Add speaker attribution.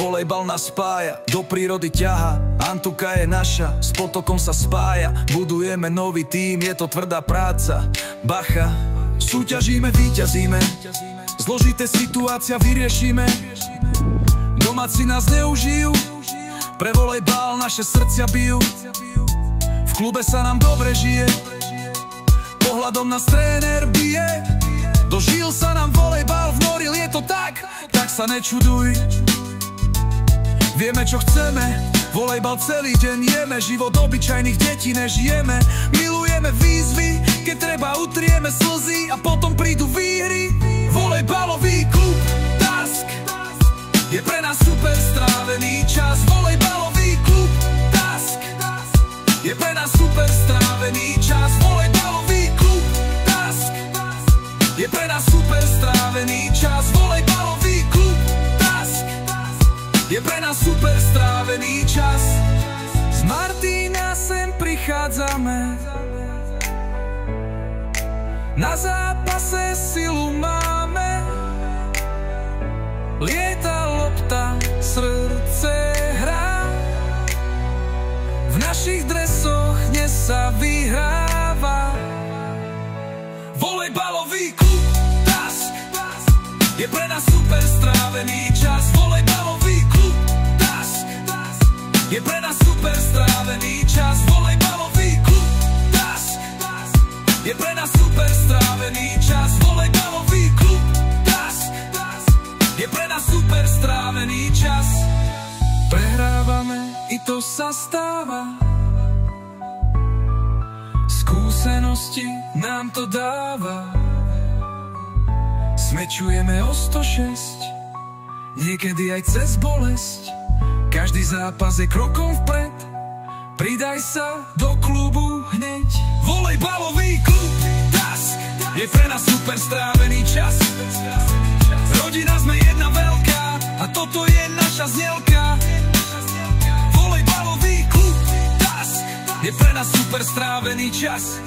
Speaker 1: Volejbal nás spája, do prírody ťaha, Antuka je naša, s potokom sa spája. Budujeme nový tím, je to tvrdá práca. Bacha, súťažíme, víťazíme, zložité situácia vyriešime. Domáci nás neužijú, pre volejbal naše srdcia bijú. V klube sa nám dobre žije, pohľadom nás tréner bije. Do žil sa nám volejbal vnoril, je to tak, tak sa nečuduj. Vieme čo chceme, volejbal celý deň jeme. Život obyčajných detí nežijeme. Milujeme výzvy, keď treba utrieme slzy a potom prídu výhry. Volejbalový klub Task je pre nás super strávený čas. Volejbalový klub Task je pre nás super strávený čas. Volejbalový klub Task je pre nás super strávený čas. Volejbalový klub Task je pre nás super strávený čas. Z Martina sem prichádzame, na zápase silu máme. Lieta lopta, srdce hrá, v našich dresoch dnes sa vyhráva. Volejbalový klub Task je pre nás super strávený čas. Volejbalový klub Task je pre nás super strávený čas. Volejbalový klub Task je pre nás super strávený čas. Volejbalový klub Task je pre nás super strávený čas. Prehrávame, i to sa stáva, skúsenosti nám to dáva. Smečujeme o 106, niekedy aj cez bolesť. Každý zápas je krokom vpred, pridaj sa do klubu hneď. Volejbalový klub Task je pre nás super strávený čas. Rodina sme jedna veľká a toto je naša znielka. Volejbalový klub Task je pre nás super strávený čas.